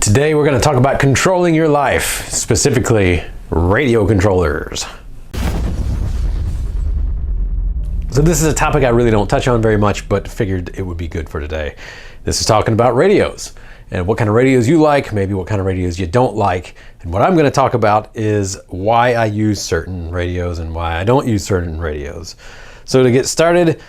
Today we're going to talk about controlling your life, specifically radio controllers. So this is a topic I really don't touch on very much, but figured it would be good for today. This is talking about radios and what kind of radios you like, maybe what kind of radios you don't like. And what I'm going to talk about is why I use certain radios and why I don't use certain radios. So to get started,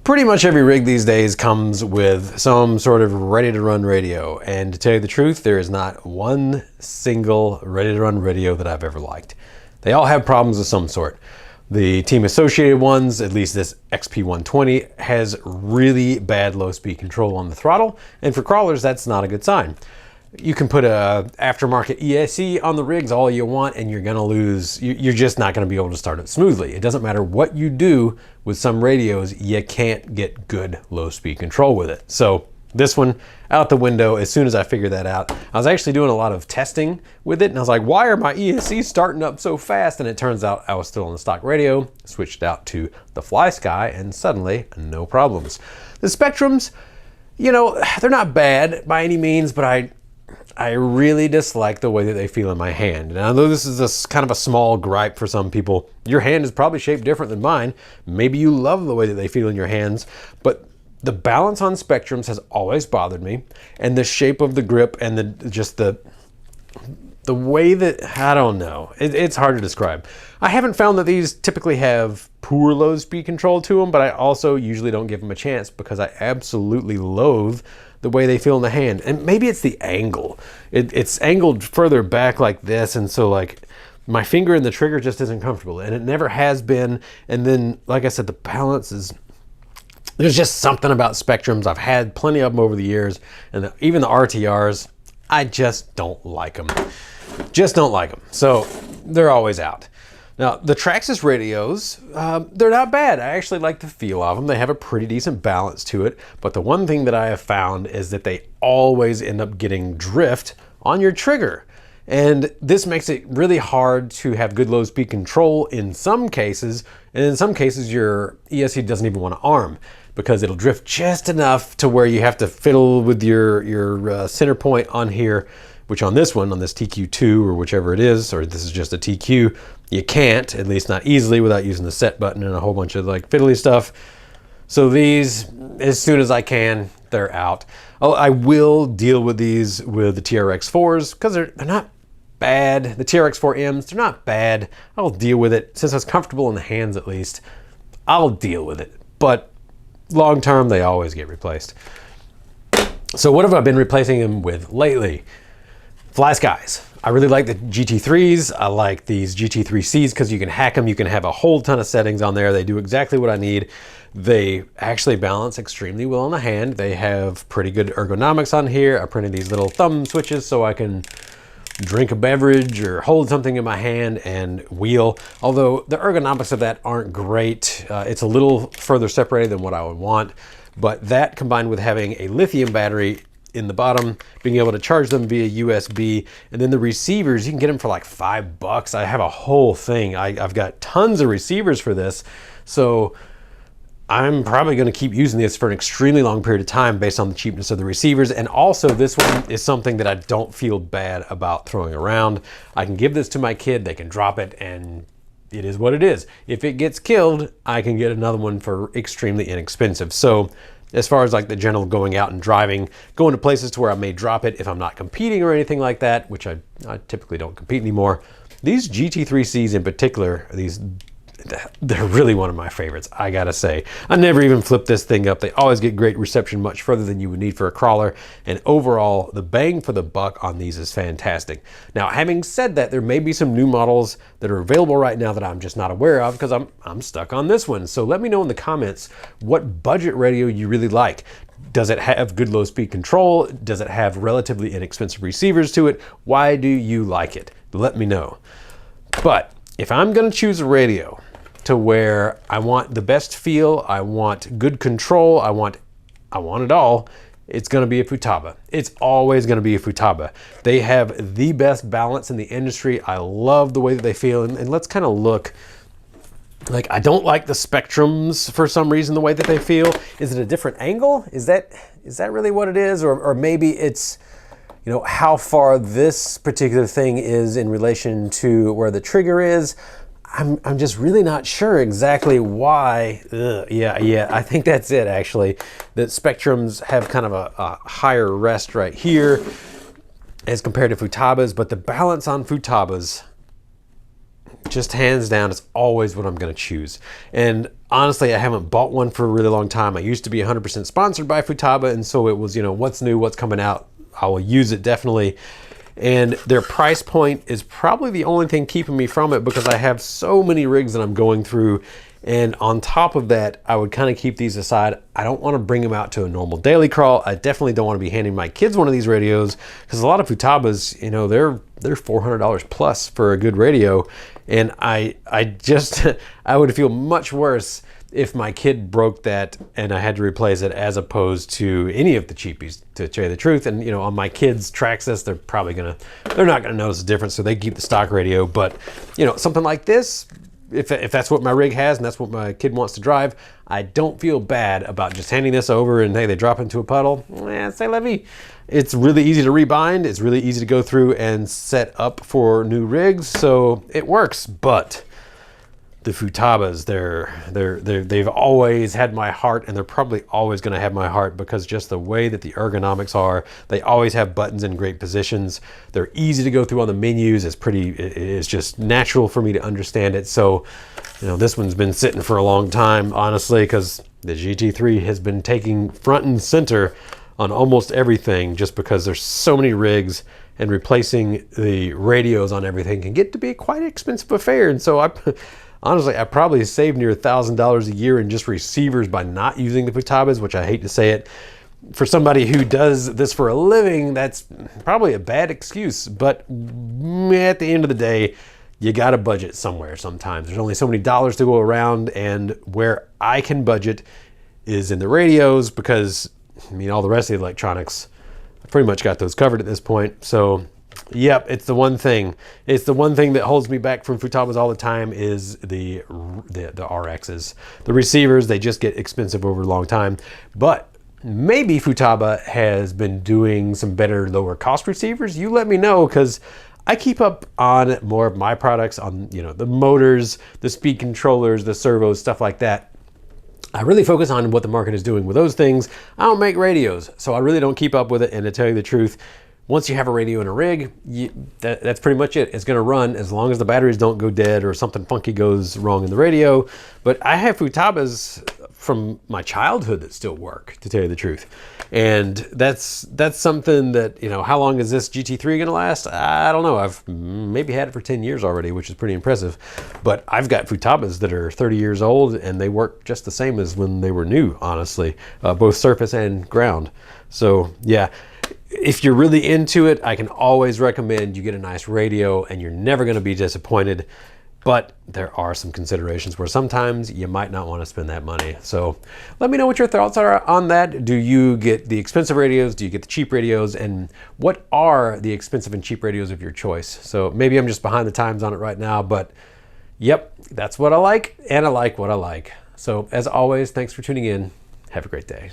pretty much every rig these days comes with some sort of ready-to-run radio. And to tell you the truth, there is not one single ready-to-run radio that I've ever liked. They all have problems of some sort. The team associated ones, at least this XP120, has really bad low-speed control on the throttle. And for crawlers, that's not a good sign. You can put a aftermarket ESC on the rigs all you want and you're gonna lose, you're just not gonna be able to start it smoothly. It doesn't matter what you do with some radios, you can't get good low speed control with it. So this one out the window as soon as I figured that out. I was actually doing a lot of testing with it and I was like, why are my ESCs starting up so fast? And it turns out I was still on the stock radio, switched out to the FlySky and suddenly no problems. The Spectrums, you know, they're not bad by any means, but I really dislike the way that they feel in my hand. And I know this is kind of a small gripe for some people. Your hand is probably shaped different than mine. Maybe you love the way that they feel in your hands, but the balance on Spectrums has always bothered me. And the shape of the grip and the way that, I don't know, it's hard to describe. I haven't found that these typically have poor low speed control to them, but I also usually don't give them a chance because I absolutely loathe the way they feel in the hand. And maybe it's the angle. It's angled further back like this, and so like my finger in the trigger just isn't comfortable, and it never has been. And then, like I said, the balance is, there's just something about Spectrums. I've had plenty of them over the years, and even the RTRs, I just don't like them. Just don't like them. So they're always out. Now, the Traxxas radios, they're not bad. I actually like the feel of them. They have a pretty decent balance to it. But the one thing that I have found is that they always end up getting drift on your trigger. And this makes it really hard to have good low speed control in some cases. And in some cases, your ESC doesn't even want to arm because it'll drift just enough to where you have to fiddle with your center point on here, which on this one, on this TQ2 or whichever it is, or this is just a TQ, you can't, at least not easily, without using the set button and a whole bunch of like fiddly stuff. So these, as soon as I can, they're out. Oh, I will deal with these with the TRX4s because they're not bad. The TRX4Ms, they're not bad. I'll deal with it. Since it's comfortable in the hands at least, I'll deal with it. But long term, they always get replaced. So what have I been replacing them with lately? FlySkys. I really like the GT3s. I like these GT3Cs because you can hack them. You can have a whole ton of settings on there. They do exactly what I need. They actually balance extremely well in the hand. They have pretty good ergonomics on here. I printed these little thumb switches so I can drink a beverage or hold something in my hand and wheel. Although the ergonomics of that aren't great. It's a little further separated than what I would want. But that combined with having a lithium battery in the bottom, being able to charge them via USB, and then the receivers, you can get them for like $5. I have a whole thing. I've got tons of receivers for this, so I'm probably going to keep using this for an extremely long period of time based on the cheapness of the receivers. And also this one is something that I don't feel bad about throwing around. I can give this to my kid, they can drop it, and it is what it is. If it gets killed, I can get another one for extremely inexpensive. So as far as like the general going out and driving, going to places to where I may drop it if I'm not competing or anything like that, which I typically don't compete anymore. These GT3Cs in particular, they're really one of my favorites, I gotta say. I never even flip this thing up. They always get great reception, much further than you would need for a crawler. And overall, the bang for the buck on these is fantastic. Now, having said that, there may be some new models that are available right now that I'm just not aware of because I'm stuck on this one. So let me know in the comments what budget radio you really like. Does it have good low speed control? Does it have relatively inexpensive receivers to it? Why do you like it? Let me know. But if I'm gonna choose a radio to where I want the best feel, I want good control, I want it all, it's gonna be a Futaba. It's always gonna be a Futaba. They have the best balance in the industry. I love the way that they feel. And let's kind of look, like, I don't like the Spectrums for some reason, the way that they feel. Is it a different angle? Is that really what it is? Or maybe it's, how far this particular thing is in relation to where the trigger is, I'm just really not sure exactly why. Yeah, I think that's it actually. The Spectrums have kind of a higher rest right here as compared to Futaba's, but the balance on Futaba's, just hands down, is always what I'm going to choose. And honestly, I haven't bought one for a really long time. I used to be 100% sponsored by Futaba, and so it was, what's new, what's coming out, I will use it definitely. And their price point is probably the only thing keeping me from it, because I have so many rigs that I'm going through. And on top of that, I would kind of keep these aside. I don't want to bring them out to a normal daily crawl. I definitely don't want to be handing my kids one of these radios, because a lot of Futabas, they're $400 plus for a good radio. And I would feel much worse if my kid broke that and I had to replace it, as opposed to any of the cheapies, to tell you the truth. And on my kids' Traxxas, they're not gonna notice the difference, so they keep the stock radio. But something like this, if that's what my rig has and that's what my kid wants to drive, I don't feel bad about just handing this over and hey, they drop into a puddle. C'est la vie. It's really easy to rebind. It's really easy to go through and set up for new rigs, so it works. But the Futabas, they've always had my heart, and they're probably always going to have my heart, because just the way that the ergonomics are, they always have buttons in great positions. They're easy to go through on the menus. It's just natural for me to understand it. So, this one's been sitting for a long time, honestly, because the GT3 has been taking front and center on almost everything, just because there's so many rigs, and replacing the radios on everything can get to be quite an expensive affair. And so honestly, I probably saved near $1,000 a year in just receivers by not using the Futabas, which I hate to say it. For somebody who does this for a living, that's probably a bad excuse. But at the end of the day, you got to budget somewhere sometimes. There's only so many dollars to go around, and where I can budget is in the radios, because all the rest of the electronics, I've pretty much got those covered at this point. So yep, it's the one thing. It's the one thing that holds me back from Futabas all the time, is the RXs. The receivers, they just get expensive over a long time. But maybe Futaba has been doing some better lower cost receivers. You let me know, because I keep up on more of my products, on the motors, the speed controllers, the servos, stuff like that. I really focus on what the market is doing with those things. I don't make radios, so I really don't keep up with it. And to tell you the truth, once you have a radio in a rig, that's pretty much it. It's going to run as long as the batteries don't go dead or something funky goes wrong in the radio. But I have Futabas from my childhood that still work, to tell you the truth. And that's something that, how long is this GT3 going to last? I don't know. I've maybe had it for 10 years already, which is pretty impressive. But I've got Futabas that are 30 years old, and they work just the same as when they were new, honestly, both surface and ground. So yeah. If you're really into it, I can always recommend you get a nice radio, and you're never going to be disappointed. But there are some considerations where sometimes you might not want to spend that money. So let me know what your thoughts are on that. Do you get the expensive radios? Do you get the cheap radios? And what are the expensive and cheap radios of your choice? So maybe I'm just behind the times on it right now, but yep, that's what I like, and I like what I like. So as always, thanks for tuning in. Have a great day.